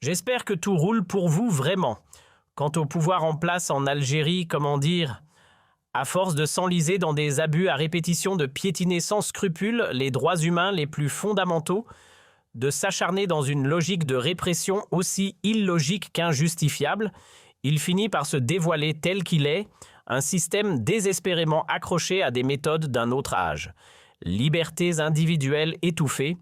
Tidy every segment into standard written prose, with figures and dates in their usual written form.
J'espère que tout roule pour vous vraiment. Quant au pouvoir en place en Algérie, comment dire, à force de s'enliser dans des abus à répétition, de piétiner sans scrupule les droits humains les plus fondamentaux, de s'acharner dans une logique de répression aussi illogique qu'injustifiable, il finit par se dévoiler tel qu'il est, un système désespérément accroché à des méthodes d'un autre âge. Libertés individuelles étouffées,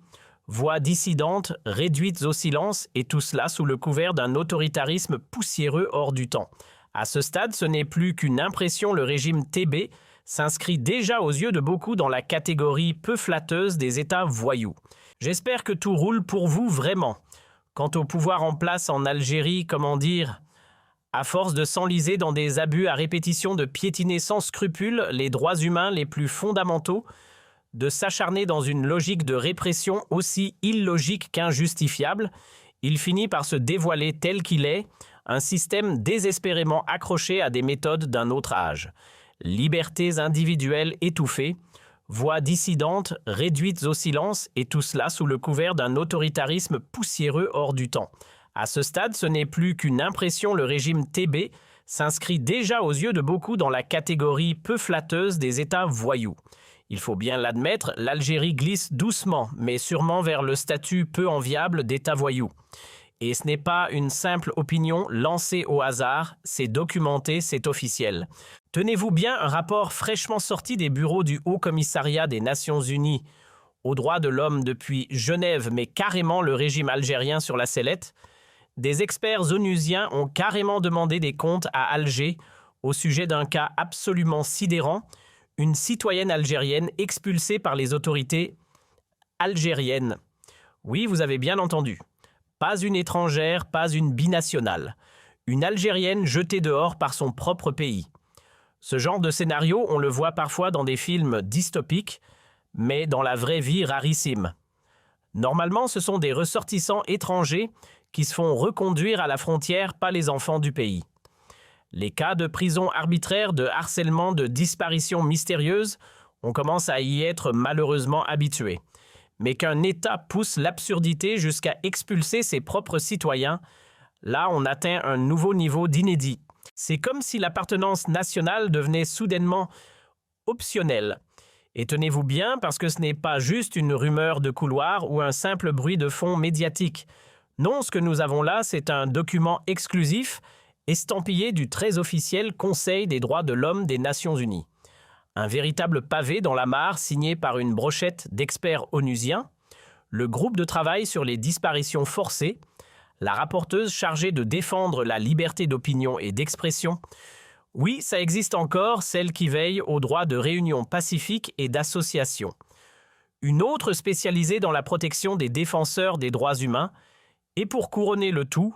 voix dissidentes réduites au silence, et tout cela sous le couvert d'un autoritarisme poussiéreux hors du temps. À ce stade, ce n'est plus qu'une impression, le régime TB s'inscrit déjà aux yeux de beaucoup dans la catégorie peu flatteuse des États voyous. J'espère que tout roule pour vous vraiment. Quant au pouvoir en place en Algérie, comment dire, à force de s'enliser dans des abus à répétition, de piétiner sans scrupule les droits humains les plus fondamentaux, de s'acharner dans une logique de répression aussi illogique qu'injustifiable, il finit par se dévoiler tel qu'il est, un système désespérément accroché à des méthodes d'un autre âge. Libertés individuelles étouffées, voix dissidentes réduites au silence, et tout cela sous le couvert d'un autoritarisme poussiéreux hors du temps. À ce stade, ce n'est plus qu'une impression, le régime TB s'inscrit déjà aux yeux de beaucoup dans la catégorie peu flatteuse des États voyous. Il faut bien l'admettre, l'Algérie glisse doucement, mais sûrement vers le statut peu enviable d'État voyou. Et ce n'est pas une simple opinion lancée au hasard, c'est documenté, c'est officiel. Tenez-vous bien, un rapport fraîchement sorti des bureaux du Haut Commissariat des Nations Unies aux droits de l'homme depuis Genève, mais carrément le régime algérien sur la sellette. Des experts onusiens ont carrément demandé des comptes à Alger au sujet d'un cas absolument sidérant, une citoyenne algérienne expulsée par les autorités algériennes. Oui, vous avez bien entendu. Pas une étrangère, pas une binationale. Une Algérienne jetée dehors par son propre pays. Ce genre de scénario, on le voit parfois dans des films dystopiques, mais dans la vraie vie rarissime. Normalement, ce sont des ressortissants étrangers qui se font reconduire à la frontière, pas les enfants du pays. Les cas de prison arbitraire, de harcèlement, de disparition mystérieuse, on commence à y être malheureusement habitué. Mais qu'un État pousse l'absurdité jusqu'à expulser ses propres citoyens, là on atteint un nouveau niveau d'inédit. C'est comme si l'appartenance nationale devenait soudainement optionnelle. Et tenez-vous bien, parce que ce n'est pas juste une rumeur de couloir ou un simple bruit de fond médiatique. Non, ce que nous avons là, c'est un document exclusif, estampillé du très officiel Conseil des droits de l'homme des Nations Unies. Un véritable pavé dans la mare signé par une brochette d'experts onusiens, le groupe de travail sur les disparitions forcées, la rapporteuse chargée de défendre la liberté d'opinion et d'expression. Oui, ça existe encore, celle qui veille aux droits de réunion pacifique et d'association. Une autre spécialisée dans la protection des défenseurs des droits humains, et pour couronner le tout,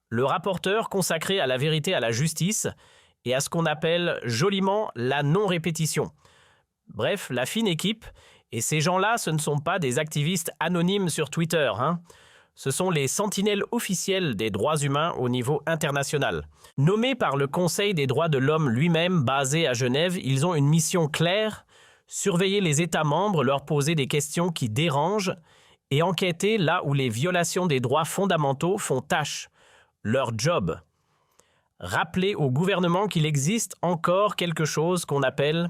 le rapporteur consacré à la vérité, à la justice et à ce qu'on appelle joliment la non-répétition. Bref, la fine équipe, et ces gens-là, ce ne sont pas des activistes anonymes sur Twitter, Ce sont les sentinelles officielles des droits humains au niveau international. Nommés par le Conseil des droits de l'homme lui-même, basé à Genève, ils ont une mission claire, surveiller les États membres, leur poser des questions qui dérangent et enquêter là où les violations des droits fondamentaux font tâche. Leur job. Rappeler au gouvernement qu'il existe encore quelque chose qu'on appelle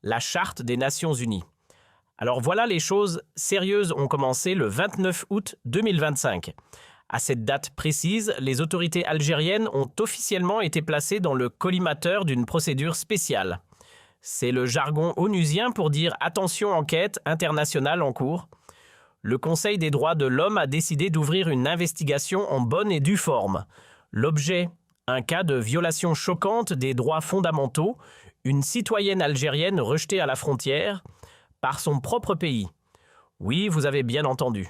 la Charte des Nations Unies. Alors voilà, les choses sérieuses ont commencé le 29 août 2025. À cette date précise, les autorités algériennes ont officiellement été placées dans le collimateur d'une procédure spéciale. C'est le jargon onusien pour dire « attention, enquête internationale en cours ». Le Conseil des droits de l'homme a décidé d'ouvrir une investigation en bonne et due forme. L'objet, un cas de violation choquante des droits fondamentaux, une citoyenne algérienne rejetée à la frontière par son propre pays. Oui, vous avez bien entendu.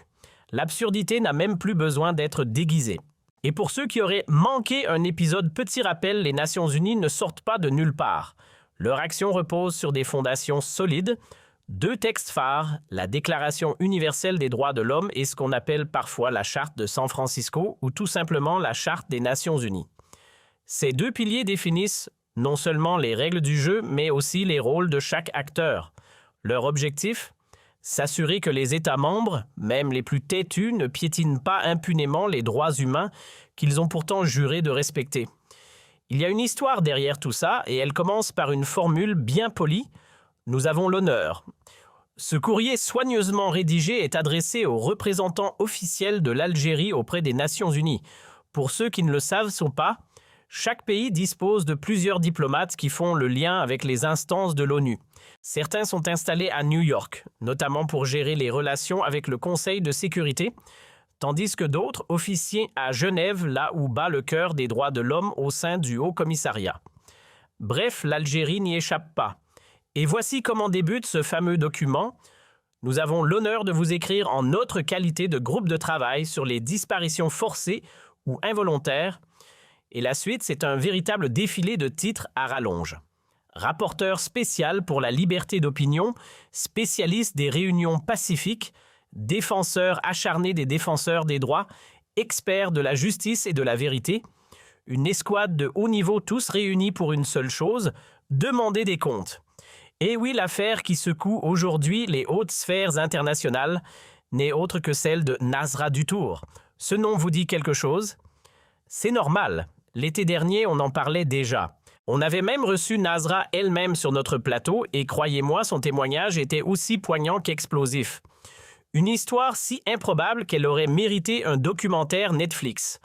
L'absurdité n'a même plus besoin d'être déguisée. Et pour ceux qui auraient manqué un épisode, petit rappel, les Nations Unies ne sortent pas de nulle part. Leur action repose sur des fondations solides, 2 textes phares, la Déclaration universelle des droits de l'homme et ce qu'on appelle parfois la Charte de San Francisco ou tout simplement la Charte des Nations Unies. Ces 2 piliers définissent non seulement les règles du jeu, mais aussi les rôles de chaque acteur. Leur objectif, S'assurer que les États membres, même les plus têtus, ne piétinent pas impunément les droits humains qu'ils ont pourtant juré de respecter. Il y a une histoire derrière tout ça, et elle commence par une formule bien polie « Nous avons l'honneur ». Ce courrier soigneusement rédigé est adressé aux représentants officiels de l'Algérie auprès des Nations Unies. Pour ceux qui ne le savent pas, chaque pays dispose de plusieurs diplomates qui font le lien avec les instances de l'ONU. Certains sont installés à New York, notamment pour gérer les relations avec le Conseil de sécurité, tandis que d'autres officient à Genève, là où bat le cœur des droits de l'homme au sein du Haut-Commissariat. Bref, l'Algérie n'y échappe pas. Et voici comment débute ce fameux document. Nous avons l'honneur de vous écrire en notre qualité de groupe de travail sur les disparitions forcées ou involontaires. Et la suite, c'est un véritable défilé de titres à rallonge. Rapporteur spécial pour la liberté d'opinion, spécialiste des réunions pacifiques, défenseur acharné des défenseurs des droits, expert de la justice et de la vérité, une escouade de haut niveau tous réunis pour une seule chose, demander des comptes. Et oui, l'affaire qui secoue aujourd'hui les hautes sphères internationales n'est autre que celle de Nasra Dutour. Ce nom vous dit quelque chose? C'est normal. L'été dernier, on en parlait déjà. On avait même reçu Nasra elle-même sur notre plateau et croyez-moi, son témoignage était aussi poignant qu'explosif. Une histoire si improbable qu'elle aurait mérité un documentaire Netflix.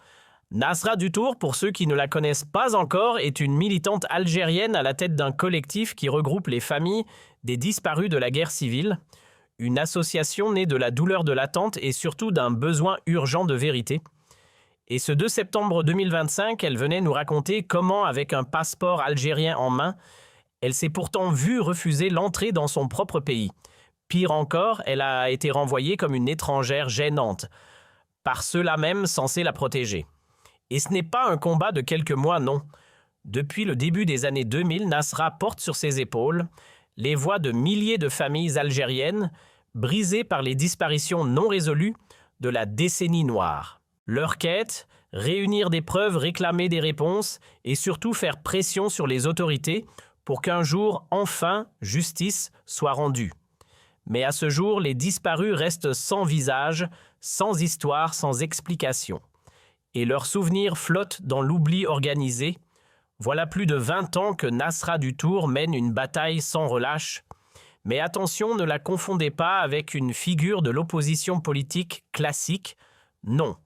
Nasra Dutour, pour ceux qui ne la connaissent pas encore, est une militante algérienne à la tête d'un collectif qui regroupe les familles des disparus de la guerre civile, une association née de la douleur de l'attente et surtout d'un besoin urgent de vérité. Et ce 2 septembre 2025, elle venait nous raconter comment, avec un passeport algérien en main, elle s'est pourtant vue refuser l'entrée dans son propre pays. Pire encore, elle a été renvoyée comme une étrangère gênante, par ceux-là même censés la protéger. Et ce n'est pas un combat de quelques mois, non. Depuis le début des années 2000, Nasra porte sur ses épaules les voix de milliers de familles algériennes brisées par les disparitions non résolues de la décennie noire. Leur quête, réunir des preuves, réclamer des réponses et surtout faire pression sur les autorités pour qu'un jour, enfin, justice soit rendue. Mais à ce jour, les disparus restent sans visage, sans histoire, sans explication. Et leurs souvenirs flottent dans l'oubli organisé. Voilà plus de 20 ans que Nasra Dutour mène une bataille sans relâche. Mais attention, ne la confondez pas avec une figure de l'opposition politique classique. Non.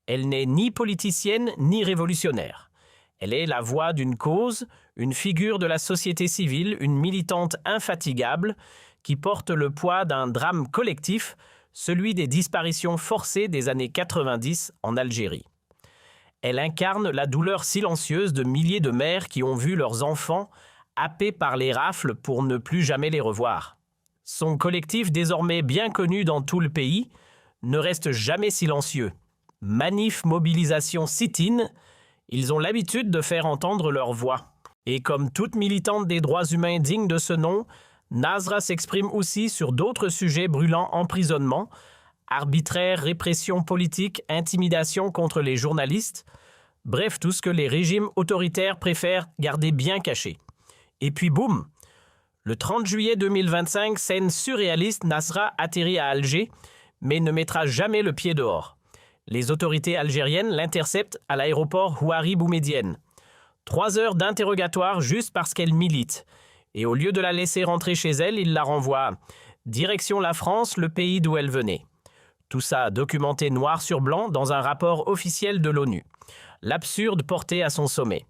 Elle n'est ni politicienne ni révolutionnaire. Elle est la voix d'une cause, une figure de la société civile, une militante infatigable qui porte le poids d'un drame collectif, celui des disparitions forcées des années 90 en Algérie. Elle incarne la douleur silencieuse de milliers de mères qui ont vu leurs enfants happés par les rafles pour ne plus jamais les revoir. Son collectif, désormais bien connu dans tout le pays, ne reste jamais silencieux. Manif, mobilisation, sit-in, ils ont l'habitude de faire entendre leur voix. Et comme toute militante des droits humains digne de ce nom, Nasra s'exprime aussi sur d'autres sujets brûlants: emprisonnement, arbitraire, répression politique, intimidation contre les journalistes, bref, tout ce que les régimes autoritaires préfèrent garder bien caché. Et puis boum, le 30 juillet 2025, scène surréaliste, Nasra atterrit à Alger, mais ne mettra jamais le pied dehors. Les autorités algériennes l'interceptent à l'aéroport Houari Boumedienne. 3 heures d'interrogatoire juste parce qu'elle milite. Et au lieu de la laisser rentrer chez elle, il la renvoie direction la France, le pays d'où elle venait. Tout ça documenté noir sur blanc dans un rapport officiel de l'ONU. L'absurde porté à son sommet.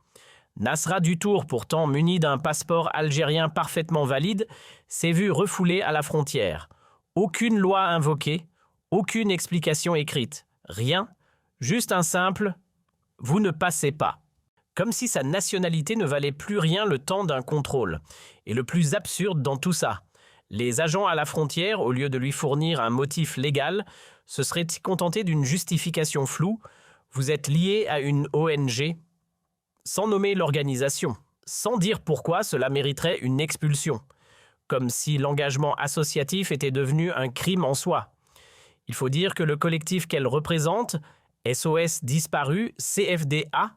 Nasra Dutour, pourtant muni d'un passeport algérien parfaitement valide, s'est vu refoulé à la frontière. Aucune loi invoquée, aucune explication écrite. Rien, juste un simple « vous ne passez pas ». Comme si sa nationalité ne valait plus rien le temps d'un contrôle. Et le plus absurde dans tout ça, les agents à la frontière, au lieu de lui fournir un motif légal, se seraient contentés d'une justification floue. Vous êtes lié à une ONG, sans nommer l'organisation, sans dire pourquoi cela mériterait une expulsion, comme si l'engagement associatif était devenu un crime en soi. Il faut dire que le collectif qu'elle représente, SOS Disparu, CFDA,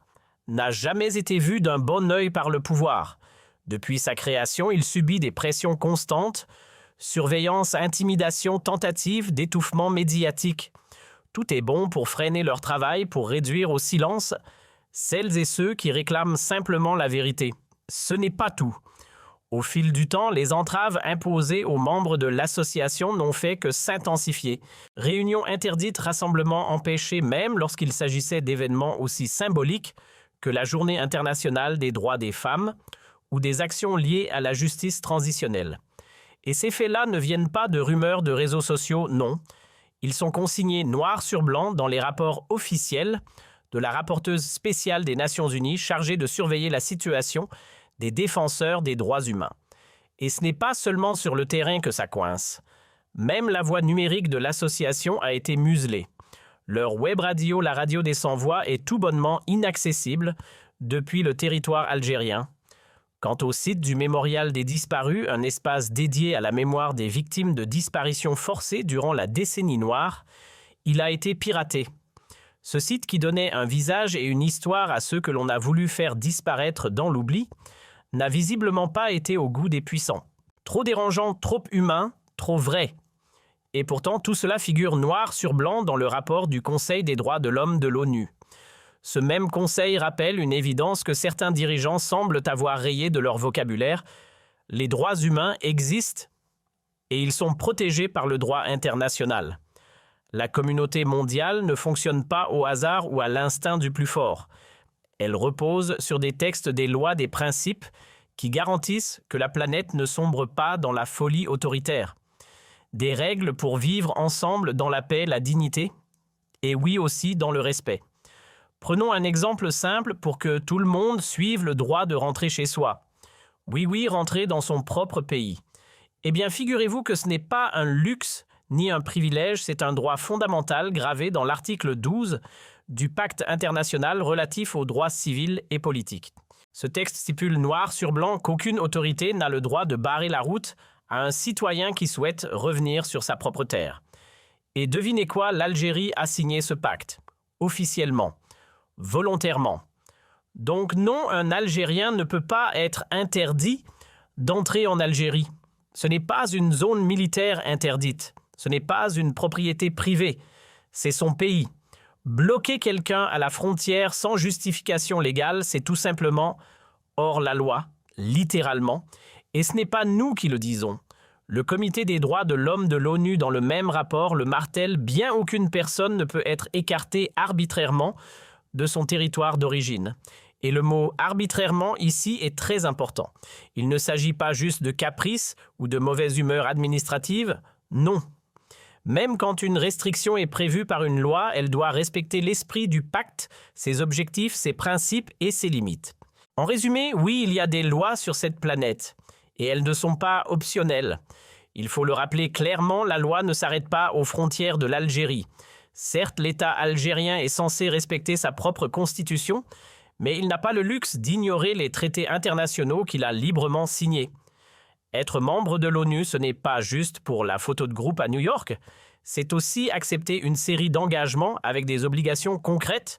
n'a jamais été vu d'un bon œil par le pouvoir. Depuis sa création, il subit des pressions constantes, Surveillance, intimidation, tentative d'étouffement médiatique. Tout est bon pour freiner leur travail, pour réduire au silence celles et ceux qui réclament simplement la vérité. Ce n'est pas tout. Au fil du temps, les entraves imposées aux membres de l'association n'ont fait que s'intensifier. Réunions interdites, rassemblements empêchés même lorsqu'il s'agissait d'événements aussi symboliques que la Journée internationale des droits des femmes ou des actions liées à la justice transitionnelle. Et ces faits-là ne viennent pas de rumeurs de réseaux sociaux, non. Ils sont consignés noir sur blanc dans les rapports officiels de la rapporteuse spéciale des Nations Unies chargée de surveiller la situation des défenseurs des droits humains. Et ce n'est pas seulement sur le terrain que ça coince. Même la voix numérique de l'association a été muselée. Leur web radio, la radio des sans-voix, est tout bonnement inaccessible depuis le territoire algérien. Quant au site du Mémorial des disparus, un espace dédié à la mémoire des victimes de disparitions forcées durant la décennie noire, il a été piraté. Ce site qui donnait un visage et une histoire à ceux que l'on a voulu faire disparaître dans l'oubli, n'a visiblement pas été au goût des puissants. Trop dérangeant, trop humain, trop vrai. Et pourtant, tout cela figure noir sur blanc dans le rapport du Conseil des droits de l'homme de l'ONU. Ce même conseil rappelle une évidence que certains dirigeants semblent avoir rayée de leur vocabulaire. Les droits humains existent et ils sont protégés par le droit international. La communauté mondiale ne fonctionne pas au hasard ou à l'instinct du plus fort. Elle repose sur des textes, des lois, des principes qui garantissent que la planète ne sombre pas dans la folie autoritaire. Des règles pour vivre ensemble dans la paix, la dignité, et oui aussi dans le respect. Prenons un exemple simple pour que tout le monde suive le droit de rentrer chez soi. Oui, rentrer dans son propre pays. Eh bien, figurez-vous que ce n'est pas un luxe ni un privilège, c'est un droit fondamental gravé dans l'article 12 du Pacte international relatif aux droits civils et politiques. Ce texte stipule noir sur blanc qu'aucune autorité n'a le droit de barrer la route à un citoyen qui souhaite revenir sur sa propre terre. Et devinez quoi, l'Algérie a signé ce pacte, officiellement, volontairement. Donc non, un Algérien ne peut pas être interdit d'entrer en Algérie. Ce n'est pas une zone militaire interdite. Ce n'est pas une propriété privée. C'est son pays. Bloquer quelqu'un à la frontière sans justification légale, c'est tout simplement hors la loi, littéralement. Et ce n'est pas nous qui le disons. Le Comité des droits de l'homme de l'ONU, dans le même rapport, le martèle, bien aucune personne ne peut être écartée arbitrairement de son territoire d'origine. Et le mot « arbitrairement » ici est très important. Il ne s'agit pas juste de caprice ou de mauvaise humeur administrative, non. Même quand une restriction est prévue par une loi, elle doit respecter l'esprit du pacte, ses objectifs, ses principes et ses limites. En résumé, oui, il y a des lois sur cette planète, et elles ne sont pas optionnelles. Il faut le rappeler clairement, la loi ne s'arrête pas aux frontières de l'Algérie. Certes, l'État algérien est censé respecter sa propre constitution, mais il n'a pas le luxe d'ignorer les traités internationaux qu'il a librement signés. Être membre de l'ONU, ce n'est pas juste pour la photo de groupe à New York, c'est aussi accepter une série d'engagements avec des obligations concrètes.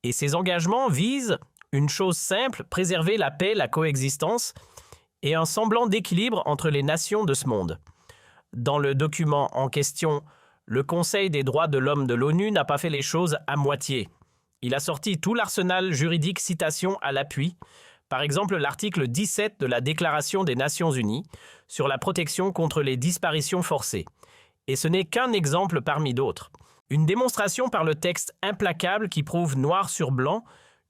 Et ces engagements visent une chose simple, préserver la paix, la coexistence et un semblant d'équilibre entre les nations de ce monde. Dans le document en question, le Conseil des droits de l'homme de l'ONU n'a pas fait les choses à moitié. Il a sorti tout l'arsenal juridique citation à l'appui, par exemple l'article 17 de la Déclaration des Nations Unies sur la protection contre les disparitions forcées. Et ce n'est qu'un exemple parmi d'autres. Une démonstration par le texte implacable qui prouve noir sur blanc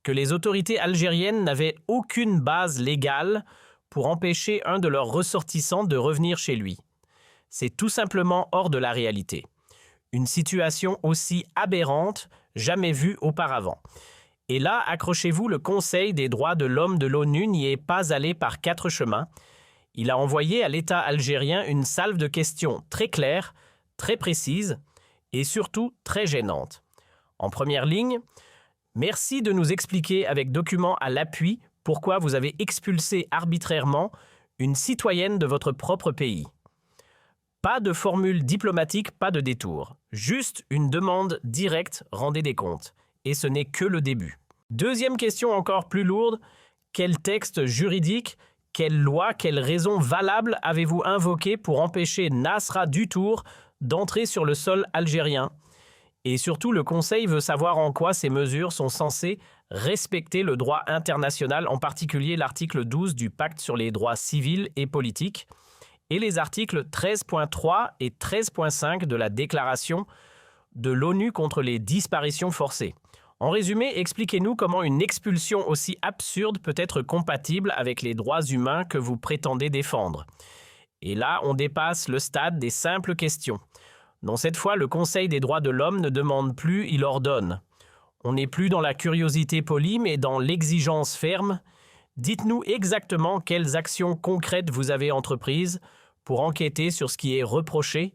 que les autorités algériennes n'avaient aucune base légale pour empêcher un de leurs ressortissants de revenir chez lui. C'est tout simplement hors de la réalité. Une situation aussi aberrante, jamais vue auparavant. Et là, accrochez-vous, le Conseil des droits de l'homme de l'ONU n'y est pas allé par quatre chemins. Il a envoyé à l'État algérien une salve de questions très claires, très précises et surtout très gênantes. En première ligne, merci de nous expliquer avec documents à l'appui pourquoi vous avez expulsé arbitrairement une citoyenne de votre propre pays. Pas de formule diplomatique, pas de détour. Juste une demande directe, rendez des comptes. Et ce n'est que le début. Deuxième question encore plus lourde, quel texte juridique, Quelle loi, quelle raison valable avez-vous invoquée pour empêcher Nasra Dutour d'entrer sur le sol algérien? Et surtout, le Conseil veut savoir en quoi ces mesures sont censées respecter le droit international, en particulier l'article 12 du Pacte sur les droits civils et politiques et les articles 13.3 et 13.5 de la Déclaration de l'ONU contre les disparitions forcées. En résumé, expliquez-nous comment une expulsion aussi absurde peut être compatible avec les droits humains que vous prétendez défendre. Et là, on dépasse le stade des simples questions. Non, cette fois, le Conseil des droits de l'homme ne demande plus, il ordonne. On n'est plus dans la curiosité polie, mais dans l'exigence ferme. Dites-nous exactement quelles actions concrètes vous avez entreprises pour enquêter sur ce qui est reproché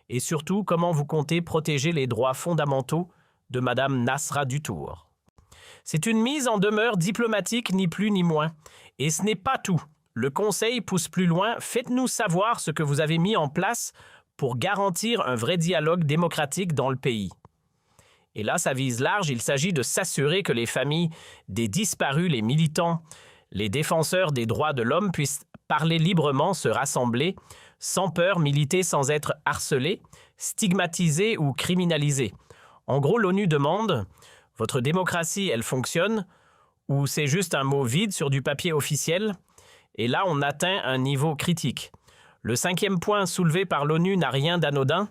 et surtout comment vous comptez protéger les droits fondamentaux de Madame Nasra Dutour. C'est une mise en demeure diplomatique, ni plus ni moins. Et ce n'est pas tout. Le Conseil pousse plus loin. Faites-nous savoir ce que vous avez mis en place pour garantir un vrai dialogue démocratique dans le pays. Et là, ça vise large. Il s'agit de s'assurer que les familles des disparus, les militants, les défenseurs des droits de l'homme puissent parler librement, se rassembler, sans peur, militer sans être harcelés, stigmatisés ou criminalisés. En gros, l'ONU demande « Votre démocratie, elle fonctionne ?» ou c'est juste un mot vide sur du papier officiel? Et là, on atteint un niveau critique. Le 5e point soulevé par l'ONU n'a rien d'anodin.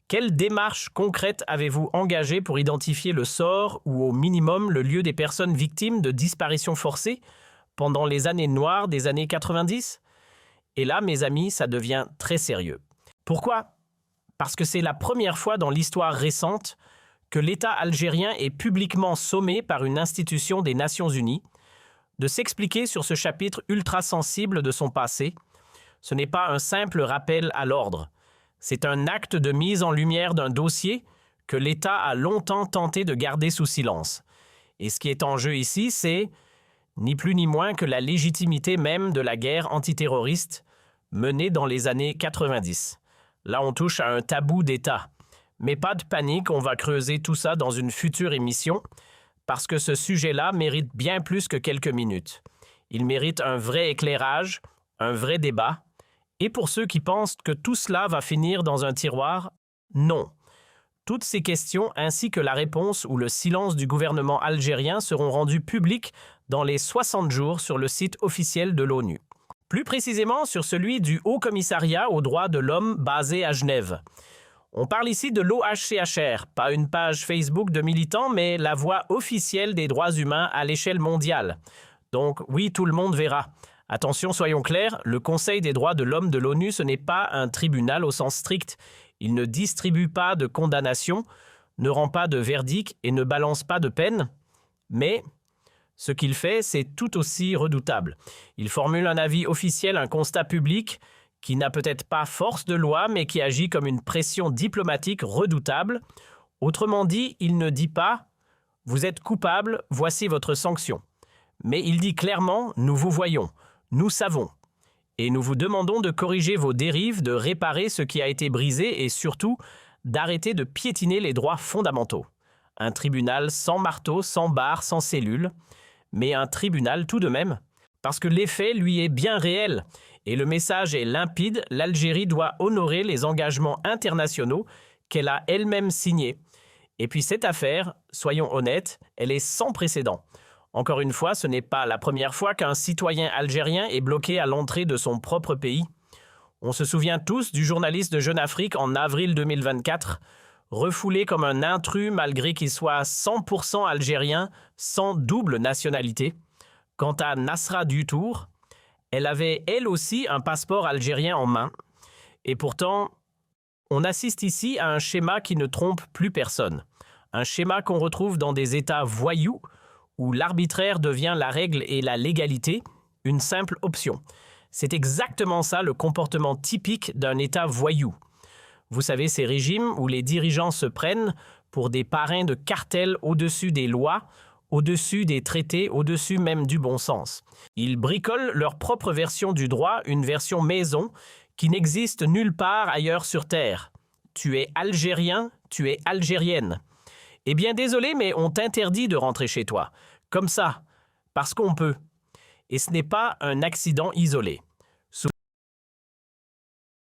Quelle démarche concrète avez-vous engagée pour identifier le sort ou au minimum le lieu des personnes victimes de disparitions forcées pendant les années noires des années 90? Et là, mes amis, ça devient très sérieux. Pourquoi? Parce que c'est la première fois dans l'histoire récente que l'État algérien est publiquement sommé par une institution des Nations Unies de s'expliquer sur ce chapitre ultra sensible de son passé. Ce n'est pas un simple rappel à l'ordre. C'est un acte de mise en lumière d'un dossier que l'État a longtemps tenté de garder sous silence. Et ce qui est en jeu ici, c'est ni plus ni moins que la légitimité même de la guerre antiterroriste menée dans les années 90. Là, on touche à un tabou d'État. Mais pas de panique, on va creuser tout ça dans une future émission, parce que ce sujet-là mérite bien plus que quelques minutes. Il mérite un vrai éclairage, un vrai débat. Et pour ceux qui pensent que tout cela va finir dans un tiroir, non. Toutes ces questions ainsi que la réponse ou le silence du gouvernement algérien seront rendus publics dans les 60 jours sur le site officiel de l'ONU. Plus précisément sur celui du Haut Commissariat aux droits de l'homme basé à Genève. On parle ici de l'OHCHR, pas une page Facebook de militants, mais la voix officielle des droits humains à l'échelle mondiale. Donc oui, tout le monde verra. Attention, soyons clairs, le Conseil des droits de l'homme de l'ONU, ce n'est pas un tribunal au sens strict. Il ne distribue pas de condamnation, ne rend pas de verdict et ne balance pas de peine. Mais ce qu'il fait, c'est tout aussi redoutable. Il formule un avis officiel, un constat public, qui n'a peut-être pas force de loi, mais qui agit comme une pression diplomatique redoutable. Autrement dit, il ne dit pas « Vous êtes coupable, voici votre sanction ». Mais il dit clairement « Nous vous voyons, nous savons ». Et nous vous demandons de corriger vos dérives, de réparer ce qui a été brisé et surtout d'arrêter de piétiner les droits fondamentaux. Un tribunal sans marteau, sans barre, sans cellule, mais un tribunal tout de même. Parce que l'effet, lui, est bien réel. Et le message est limpide, l'Algérie doit honorer les engagements internationaux qu'elle a elle-même signés. Et puis cette affaire, soyons honnêtes, elle est sans précédent. Encore une fois, ce n'est pas la première fois qu'un citoyen algérien est bloqué à l'entrée de son propre pays. On se souvient tous du journaliste de Jeune Afrique en avril 2024, refoulé comme un intrus malgré qu'il soit 100% algérien, sans double nationalité. Quant à Nasra Dutour, elle avait elle aussi un passeport algérien en main. Et pourtant, on assiste ici à un schéma qui ne trompe plus personne. Un schéma qu'on retrouve dans des États voyous où l'arbitraire devient la règle et la légalité, une simple option. C'est exactement ça le comportement typique d'un État voyou. Vous savez, ces régimes où les dirigeants se prennent pour des parrains de cartels au-dessus des lois, au-dessus des traités, au-dessus même du bon sens. Ils bricolent leur propre version du droit, une version maison, qui n'existe nulle part ailleurs sur Terre. Tu es algérien, tu es algérienne. Eh bien désolé, mais on t'interdit de rentrer chez toi. Comme ça, parce qu'on peut. et ce n'est pas un accident isolé.